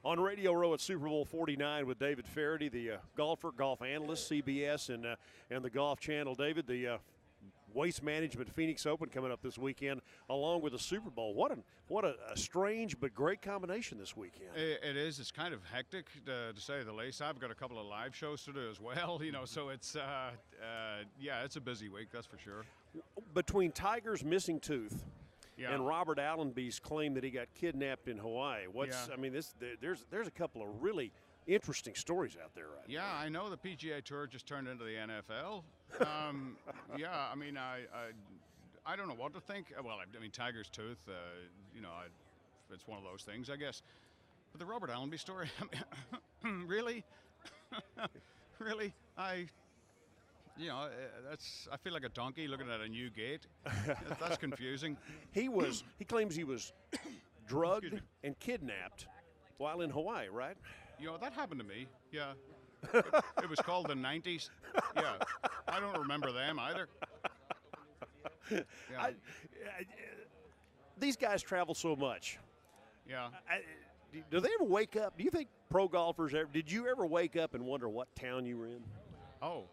On Radio Row at Super Bowl 49 with David Feherty, the golfer, golf analyst, CBS, and the Golf Channel. David, the Waste Management Phoenix Open coming up this weekend, along with the Super Bowl. What a strange but great combination this weekend. It is. It's kind of hectic, to say the least. I've got a couple of live shows to do as well, so it's, yeah, it's a busy week, that's for sure. Between Tiger's missing tooth, yeah, and Robert Allenby's claim that he got kidnapped in Hawaii. I mean, there's a couple of really interesting stories out there right now. Yeah, I know the PGA Tour just turned into the NFL. Yeah, I mean, I don't know what to think. Well, I mean, Tiger's tooth, it's one of those things, I guess. But the Robert Allenby story, I mean, really? Really? I feel like a donkey looking at a new gate. That's confusing. He claims he was drugged and kidnapped while in Hawaii, right? That happened to me. Yeah. It was called the 90s. Yeah. I don't remember them either. Yeah. These guys travel so much. Yeah. Do they ever wake up? Do you think pro golfers did you ever wake up and wonder what town you were in? Oh.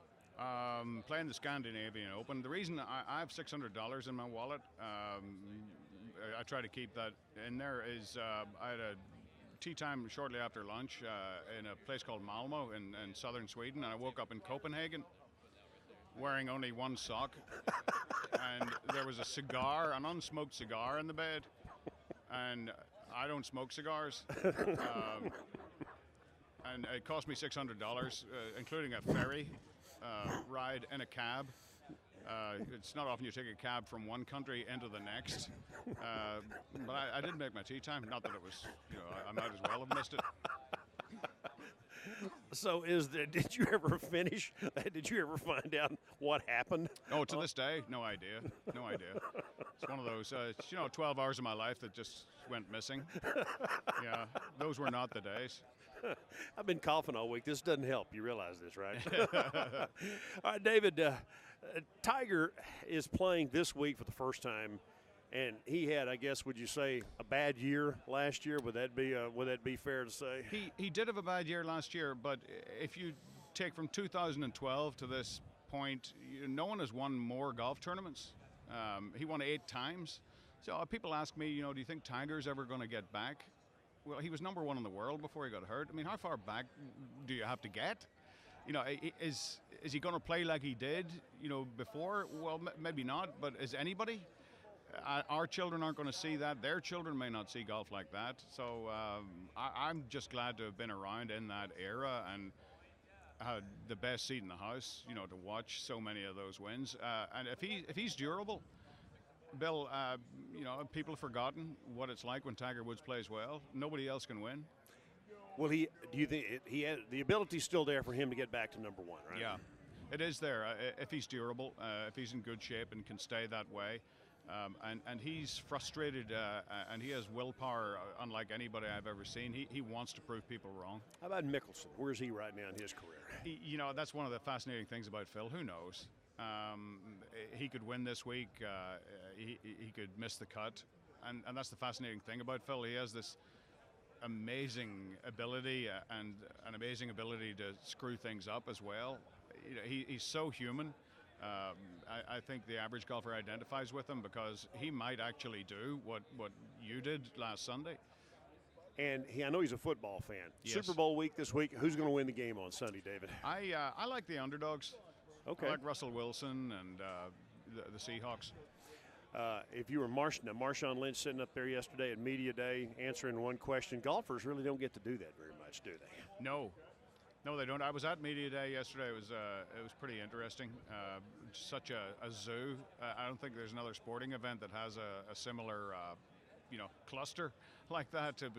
Playing the Scandinavian Open. The reason I have $600 in my wallet, I try to keep that in there, is I had a tea time shortly after lunch in a place called Malmo in southern Sweden, and I woke up in Copenhagen wearing only one sock, and there was a cigar, an unsmoked cigar in the bed, and I don't smoke cigars. And it cost me $600, including a ferry ride and a cab. It's not often you take a cab from one country into the next. But I did make my tea time. Not that it was, I might as well have missed it. So did you ever finish? Did you ever find out what happened? Oh, to this day, no idea. No idea. It's one of those, 12 hours of my life that just went missing. Yeah, those were not the days. I've been coughing all week. This doesn't help. You realize this, right? All right, David, Tiger is playing this week for the first time, and he had, I guess, would you say, a bad year last year? Would that be fair to say? He did have a bad year last year, but if you take from 2012 to this point, no one has won more golf tournaments. He won 8 times. So people ask me, do you think Tiger's ever going to get back? Well, he was number 1 in the world before he got hurt. I mean, how far back do you have to get? Is he going to play like he did, before? Well, maybe not, but is anybody? Our children aren't going to see that. Their children may not see golf like that. So I'm just glad to have been around in that era and had the best seat in the house, to watch so many of those wins. And if he's durable, Bill, people have forgotten what it's like when Tiger Woods plays well. Nobody else can win. Well, do you think he has the ability still there for him to get back to number 1, right? Yeah, it is there. If he's durable, if he's in good shape and can stay that way, and he's frustrated, and he has willpower unlike anybody I've ever seen. He wants to prove people wrong. How about Mickelson? Where's he right now in his career? That's one of the fascinating things about Phil. Who knows? He could win this week. He could miss the cut, and that's the fascinating thing about Phil. He has this amazing ability and an amazing ability to screw things up as well. He's so human. I think the average golfer identifies with him because he might actually do what you did last Sunday. And I know he's a football fan. Yes. Super Bowl week this week. Who's going to win the game on Sunday, David? I like the underdogs. Okay. I like Russell Wilson and the Seahawks. If you were Marshawn Lynch sitting up there yesterday at Media Day answering one question, golfers really don't get to do that very much, do they? No, they don't. I was at Media Day yesterday. It was pretty interesting. Such a zoo. I don't think there's another sporting event that has a similar cluster like that. It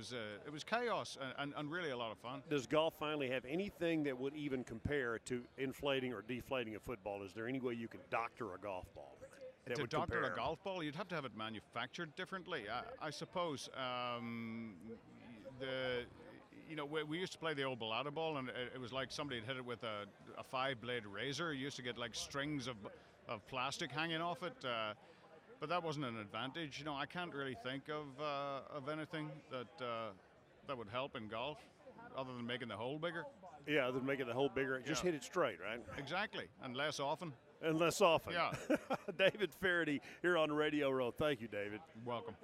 was chaos and really a lot of fun. Does golf finally have anything that would even compare to inflating or deflating a football? Is there any way you can doctor a golf ball? To doctor a golf ball, you'd have to have it manufactured differently. I suppose we used to play the old balata ball, and it was like somebody had hit it with a 5-blade razor. You used to get like strings of plastic hanging off it, but that wasn't an advantage. I can't really think of anything that would help in golf other than making the hole bigger. Yeah, other than making the hole bigger. Just hit it straight, right? Exactly, and less often. And less often. Yeah. David Feherty here on Radio Row. Thank you, David. Welcome.